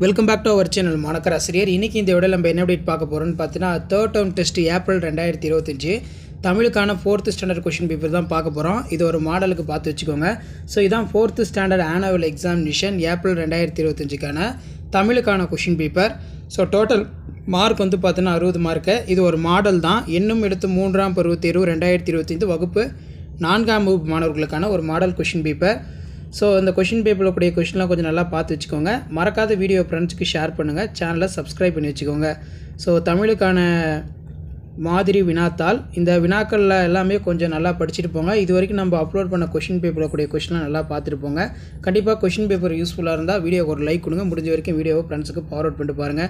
Welcome back to our channel Manakkar Asiriyar. இன்றைக்கி இந்த விட நம்ம என்ன அப்டேட் பார்க்க போகிறோம்னு பார்த்தீங்கன்னா third term test April 2025 தமிழுக்கான 4th standard question paper தான் பார்க்க போகிறோம். இது ஒரு மாடலுக்கு பார்த்து வச்சுக்கோங்க. ஸோ இதான் 4th standard annual examination April 2025க்கான தமிழுக்கான question paper. So total mark வந்து பார்த்தீங்கன்னா 60 மார்க்கு. இது ஒரு மாடல் தான். எண்ணும் எடுத்து 3ஆம் பருவத் தேர்வு 2025 வகுப்பு 4ஆம் வகுப்பு மாணவர்களுக்கான ஒரு மாடல் கொஷின் பேப்பர். ஸோ இந்த கொஷின் பேப்பரில் கூடிய கொஷின்லாம் கொஞ்சம் நல்லா பார்த்து வச்சுக்கோங்க. மறக்காத வீடியோ ஃப்ரெண்ட்ஸுக்கு ஷேர் பண்ணுங்கள். சேனலை சப்ஸ்கிரைப் பண்ணி வச்சுக்கோங்க. ஸோ தமிழுக்கான மாதிரி வினாத்தாள், இந்த வினாக்களில் எல்லாமே கொஞ்சம் நல்லா படிச்சுட்டு போங்க. இது வரைக்கும் நம்ம அப்லோட் பண்ண கொஷின் பேப்பரில் கூடிய கொஷின்லாம் நல்லா பார்த்துட்டு போங்க. கண்டிப்பாக கொஷின் பேப்பர் யூஸ்ஃபுல்லாக இருந்தால் வீடியோக்கு ஒரு லைக் கொடுங்க. முடிஞ்ச வரைக்கும் வீடியோவை ஃப்ரெண்ட்ஸுக்கு ஃபார்வர்ட் பண்ணிட்டு பாருங்கள்.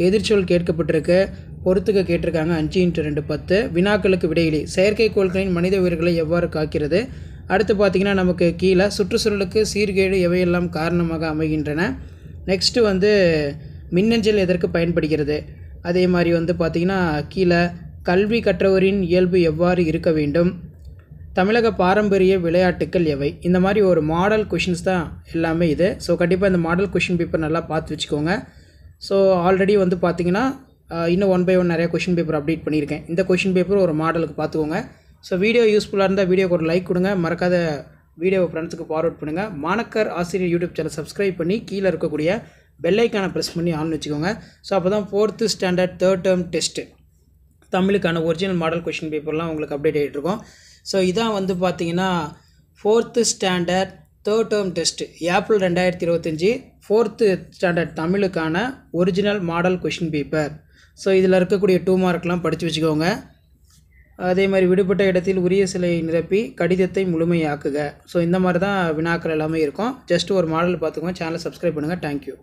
எதிர்ச்சொல் கேட்கப்பட்டிருக்கு, பொறுத்துக்க கேட்டிருக்காங்க. 5x2 10. வினாக்களுக்கு விடையிலி, செயற்கைக்கோள்களின் மனித உயிர்களை எவ்வாறு காக்கிறது. அடுத்து பார்த்திங்கன்னா நமக்கு கீழே சுற்றுச்சூழலுக்கு சீர்கேடு எவையெல்லாம் காரணமாக அமைகின்றன. நெக்ஸ்ட்டு வந்து மின்னஞ்சல் எதற்கு பயன்படுகிறது. அதே மாதிரி வந்து பார்த்திங்கன்னா கீழே கல்வி கற்றவரின் இயல்பு எவ்வாறு இருக்க வேண்டும். தமிழக பாரம்பரிய விளையாட்டுக்கள் எவை. இந்த மாதிரி ஒரு மாடல் கொஷின்ஸ் தான் எல்லாமே இது. ஸோ கண்டிப்பாக இந்த மாடல் கொஷின் பேப்பர் நல்லா பார்த்து வச்சுக்கோங்க. ஸோ ஆல்ரெடி வந்து பார்த்திங்கன்னா இன்னும் 1 by 1 நிறைய கொஷின் பேப்பர் அப்டேட் பண்ணியிருக்கேன். இந்த கொஷின் பேப்பர் ஒரு மாடலுக்கு பார்த்துக்கோங்க. ஸோ வீடியோ யூஸ்ஃபுல்லாக இருந்தால் வீடியோக்கு ஒரு லைக் கொடுங்க. மறக்காத வீடியோவை ஃப்ரெண்ட்ஸுக்கு ஃபார்வர்ட் பண்ணுங்கள். மாணக்கர் ஆசிரியர் யூடியூப் சேனல் சப்ஸ்கிரைப் பண்ணி கீழே இருக்கக்கூடிய பெல்லைக்கான ப்ரெஸ் பண்ணி ஆன் வச்சுக்கோங்க. ஸோ அப்போ தான் 4th standard third term test தமிழுக்கான ஒரிஜினல் மாடல் கொஷின் பேப்பர்லாம் உங்களுக்கு அப்டேட் ஆகிட்டு இருக்கும். ஸோ இதான் வந்து பார்த்தீங்கன்னா 4th standard third term test April 2025 4th standard தமிழுக்கான original model question paper. So இதில் இருக்கக்கூடிய 2 மார்க்லாம் படித்து வச்சுக்கோங்க. அதே மாதிரி விடுபட்ட இடத்தில் உரிய சிலை நிரப்பி கடிதத்தை முழுமையாக்குக. ஸோ இந்த மாதிரி தான் வினாக்கள் எல்லாமே இருக்கும். ஜஸ்ட் ஒரு மாடல் பார்த்துக்கோங்க. சேனலை சப்ஸ்கிரைப் பண்ணுங்கள். Thank you.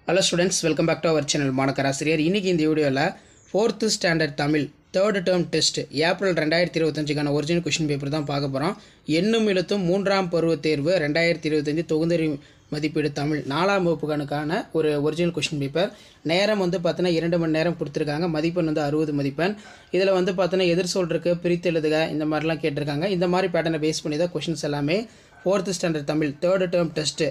Hello students, welcome back to our channel Manakkar Asiriyar. இன்றைக்கி இந்த வீடியோவில் 4th standard Tamil third term test April 2025க்கான ஒரிஜினல் கொஷின் பேப்பர் தான் பார்க்க போகிறோம். எண்ணும் எழுத்தும் 3ஆம் பருவத் தேர்வு 2025 தொகுந்தறி மதிப்பீடு தமிழ் 4ஆம் வகுப்புக்கான ஒரு ஒரிஜினல் கொஷின் பேப்பர். நேரம் வந்து பார்த்தீங்கன்னா 2 மணி நேரம் கொடுத்துருக்காங்க. மதிப்பெண் வந்து 60 மதிப்பெண். இதில் வந்து பார்த்தீங்கன்னா எதிர் சொல்றதுக்கு பிரித்து எழுதுக இந்த மாதிரிலாம் கேட்டிருக்காங்க. இந்த மாதிரி பேட்டர்னை பேஸ் பண்ணி தான் கொஷின்ஸ் எல்லாமே 4th standard Tamil third term test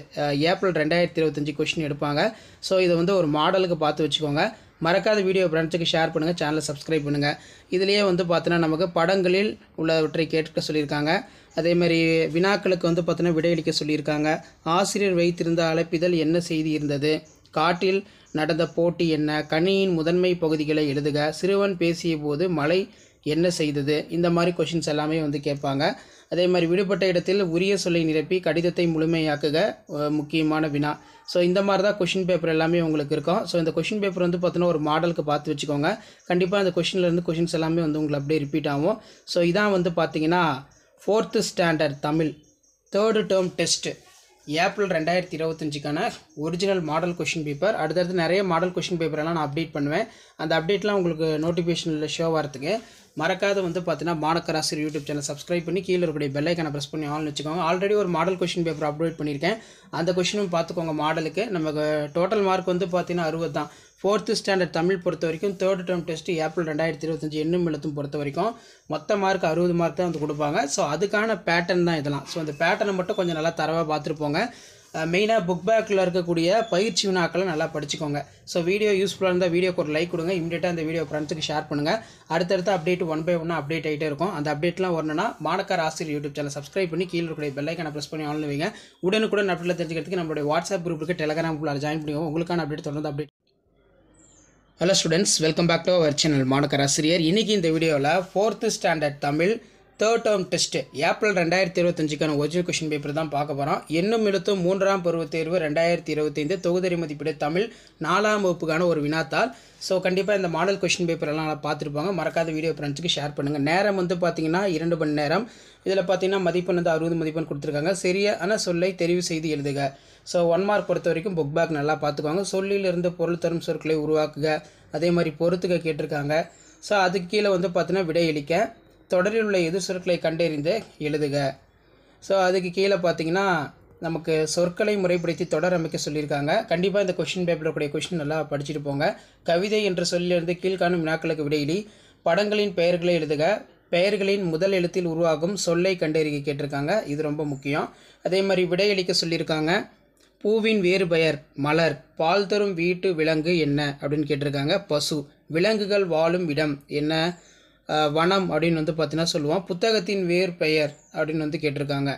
April 2025 question எடுப்பாங்க. ஸோ இதை வந்து ஒரு மாடலுக்கு பார்த்து வச்சுக்கோங்க. மறக்காத வீடியோ ஃப்ரெண்ட்ஸுக்கு ஷேர் பண்ணுங்கள். சேனலை சப்ஸ்கிரைப் பண்ணுங்கள். இதிலேயே வந்து பார்த்தீங்கன்னா நமக்கு படங்களில் உள்ளவற்றை கேட்க சொல்லியிருக்காங்க. அதேமாதிரி வினாக்களுக்கு வந்து பார்த்தீங்கன்னா விடையளிக்க சொல்லியிருக்காங்க. ஆசிரியர் வைத்திருந்த அழைப்பிதழ் என்ன செய்தி இருந்தது. காட்டில் நடந்த போட்டி என்ன. கணியின் முதன்மை பகுதிகளை எழுதுக. சிறுவன் பேசிய போது மழை என்ன செய்தது. இந்த மாதிரி கொஷின்ஸ் எல்லாமே வந்து கேட்பாங்க. அதே மாதிரி விடுபட்ட இடத்தில் உரிய சொல்லை நிரப்பி கடிதத்தை முழுமையாக்குக முக்கியமான வினா. ஸோ இந்த மாதிரி தான் கொஷின் பேப்பர் எல்லாமே உங்களுக்கு இருக்கும். ஸோ இந்த கொஷின் பேப்பர் வந்து பார்த்தீங்கன்னா ஒரு மாடலுக்கு பார்த்து வச்சுக்கோங்க. கண்டிப்பாக இந்த கொஷின்லேருந்து கொஷின்ஸ் எல்லாமே வந்து உங்களுக்கு அப்படியே ரிப்பீட் ஆகும். ஸோ இதான் வந்து பார்த்தீங்கன்னா 4th standard Tamil third term test April 2025க்கான ஒரிஜினல் மாடல் கொஷின் பேப்பர். அடுத்தடுத்து நிறைய மாடல் கொஷின் பேப்பரெல்லாம் நான் அப்டேட் பண்ணுவேன். அந்த அப்டேட்லாம் உங்களுக்கு நோட்டிஃபிகேஷனில் ஷோ வரதுக்கு மறக்காத வந்து பார்த்தீங்கன்னா மாணக்கர் ஆசிரியர் யூடியூப் சேனல் சப்ஸ்கிரைப் பண்ணி கீழே இருக்கக்கூடிய பெல்லைக்கான ப்ரெஸ் பண்ணி ஆன் வச்சுக்கோங்க. ஆல்ரெடி ஒரு மாடல் கொஷின் பேப்பர் அப்டேட் பண்ணியிருக்கேன். அந்த கொஷினும் பார்த்துக்கோங்க. மாடலுக்கு நமக்கு டோட்டல் மார்க் வந்து பார்த்தீங்கன்னா 60 தான். 4th ஸ்டாண்டர்ட் தமிழ் பொறுத்த வரைக்கும் தேர்ட் டேர்ம் டெஸ்ட் ஏப்ரல் 2025 எண்ணும் எழுத்தும் பொறுத்த வரைக்கும் மொத்த மார்க் 60 மார்க் தான் வந்து கொடுப்பாங்க. ஸோ அதுக்கான பேட்டர்ன் தான் இதெல்லாம். ஸோ அந்த பேட்டர்னை மட்டும் கொஞ்சம் நல்லா தரவாக பார்த்துருப்போங்க. மெயினாக புக் பேக்கில் இருக்கக்கூடிய பயிற்சி வினாக்களை நல்லா படிச்சுக்கோங்க. ஸோ வீடியோ யூஸ்ஃபுல்லாக இருந்தால் வீடியோக்கு ஒரு லைக் கொடுங்க. இமீடியட்டாக அந்த வீடியோ ஃப்ரெண்ட்ஸுக்கு ஷேர் பண்ணுங்கள். அடுத்தடுத்த அப்டேட் 1 by 1 அப்டேட் ஆகிட்டே இருக்கும். அந்த அப்டேட்லாம் வரணும்னா மாணக்கர் ஆசிரியர் யூடியூப் சேனல் சப்ஸ்கிரைப் பண்ணி கீழே இருக்கக்கூடிய பெல்லைக்கான ப்ரெஸ் பண்ணி ஆன் வைங்க. உடனுக்குடன் அப்டேட்டில் தெரிஞ்சுக்கிறதுக்கு நம்மளுடைய வாட்ஸ்அப் குரூப்புக்கு டெலகிராம் குரூப்பில் ஜாயின் பண்ணிக்கோங்க. உங்களுக்கான அப்டேட் தொடர்ந்து update. Hello students, welcome back to our channel Manakkar Asiriyar. இன்றைக்கி இந்த வீடியோவில் 4th standard Tamil third term test April 2025க்கான ஒரிஜினல் கொஷின் பேப்பர் தான் பார்க்க போகிறோம். எண்ணும் எழுத்தும் 3ஆம் பருவத் தேர்வு 2025 தொகுதறி மதிப்பீடு தமிழ் 4ஆம் வகுப்புக்கான ஒரு வினாத்தாள். ஸோ கண்டிப்பாக இந்த மாடல் கொஷின் பேப்பர் எல்லாம் நல்லா பார்த்துருப்பாங்க. மறக்காத வீடியோ ஃப்ரெண்ட்ஸுக்கு ஷேர் பண்ணுங்கள். நேரம் வந்து பார்த்தீங்கன்னா 2 மணி நேரம். இதில் பார்த்தீங்கன்னா மதிப்பெண் வந்து 60 மதிப்பெண் கொடுத்துருக்காங்க. சரியான சொல்லை தெரிவு செய்து எழுதுக. ஸோ 1 மார்க் பொறுத்த வரைக்கும் புக் பேக் நல்லா பார்த்துக்கோங்க. சொல்லிலிருந்து பொருள் தரும் சொற்களை உருவாக்குக. அதே மாதிரி பொறுத்துக்க கேட்டிருக்காங்க. ஸோ அதுக்கு கீழே வந்து பார்த்தீங்கன்னா விடையளிக்க. தொடரில் உள்ள எதிர் சொற்களை கண்டறிந்து எழுதுக. ஸோ அதுக்கு கீழே பார்த்தீங்கன்னா நமக்கு சொற்களை முறைப்படுத்தி தொடர் அமைக்க சொல்லியிருக்காங்க. கண்டிப்பாக இந்த கொஷின் பேப்பரில் கூடிய கொஷின் நல்லா படிச்சுட்டு போங்க. கவிதை என்ற சொல்லிலிருந்து கீழ்காணும் வினாக்களுக்கு விடையிலி. படங்களின் பெயர்களை எழுதுக. பெயர்களின் முதல் எழுத்தில் உருவாகும் சொல்லை கண்டறிய கேட்டிருக்காங்க. இது ரொம்ப முக்கியம். அதே மாதிரி விடையளிக்க சொல்லியிருக்காங்க. பூவின் வேறு பெயர் மலர். பால் தரும் வீட்டு விலங்கு என்ன அப்படின்னு கேட்டிருக்காங்க. பசு. விலங்குகள் வாழும் இடம் என்ன? வனம் அப்படின்னு வந்து பார்த்தீங்கன்னா சொல்லுவோம். புத்தகத்தின் வேறு பெயர் அப்படின்னு வந்து கேட்டிருக்காங்க.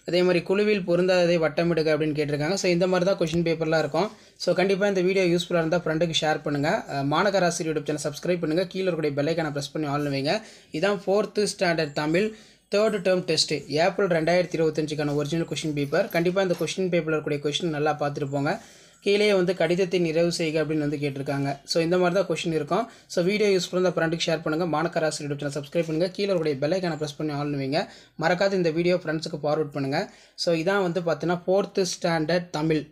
அதே மாதிரி குழுவில் பொருந்தாததை வட்டமிடுக அப்படின்னு கேட்டிருக்காங்க. ஸோ இந்த மாதிரி தான் கொஷின் பேப்பர்லாம் இருக்கும். ஸோ கண்டிப்பாக இந்த வீடியோ யூஸ்ஃபுல்லாக இருந்தால் ஃப்ரெண்டுக்கு ஷேர் பண்ணுங்கள். மாணக்கர் ஆசிரியர் யூடியூப் சேனல் சப்ஸ்கிரைப் பண்ணுங்கள். கீழே இருக்கக்கூடிய பெல் ஐக்கானை ப்ரெஸ் பண்ணி ஆல்னு வைங்க. இதான் 4th standard Tamil 3rd term test April 2025க்கான ஒரிஜினல் கொஷின் பேப்பர். கண்டிப்பாக இந்த கொஷின் பேப்பரில் இருக்கக்கூடிய கொஷின் நல்லா பார்த்துட்டு போங்க. கீழே வந்து கடிதத்தை நிறைவு செய்க அப்படின்னு வந்து கேட்டிருக்காங்க. ஸோ இந்த மாதிரி தான் கொஷின் இருக்கும். ஸோ வீடியோ யூஸ்ஃபுல்லாக இருந்தால் ஃப்ரெண்டுக்கு ஷேர் பண்ணுங்கள். மாணக்கர் ஆசிரியர் யூடியூப் சேனல் சப்ஸ்கிரைப் பண்ணுங்கள். கீழே இருக்கக்கூடிய பெல் ஐக்கானை ப்ரெஸ் பண்ணி ஆல்னு வைங்க. மறக்காத இந்த வீடியோ ஃப்ரெண்ட்ஸுக்கு ஃபார்வர்ட் பண்ணுங்கள். ஸோ இதான் வந்து பார்த்தீங்கன்னா 4th standard Tamil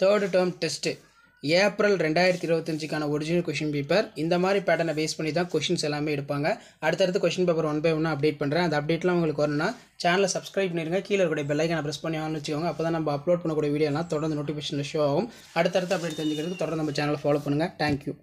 3rd term test April 2025க்கான ஒரிஜினல் கொஷின் பேப்பர். இந்த மாதிரி பேட்டர்னை பேஸ் பண்ணி தான் கொஷின்ஸ் எல்லாமே எடுப்பாங்க. அடுத்தடுத்து கொஷின் பேப்பர் 1 by 1 அப்டேட் பண்ணுறேன். அந்த அப்டேட்லாம் உங்களுக்கு வரணும்னா சேனலை சப்ஸ்கிரைப் பண்ணிடுங்க. கீழே இருக்கக்கூடிய பெல் ஐக்கானை ப்ரெஸ் பண்ணி ஆன் வச்சுக்கோங்க. அப்போ தான் நம்ம அப்லோட் பண்ணக்கூடிய வீடியோலாம் தொடர்ந்து நோட்டிஃபிகேஷனில் ஷோ ஆகும். அடுத்தடுத்து அப்டேட் தெரிஞ்சுக்கிறதுக்கு தொடர்ந்து நம்ம சேனலை ஃபாலோ பண்ணுங்கள். தேங்க்யூ.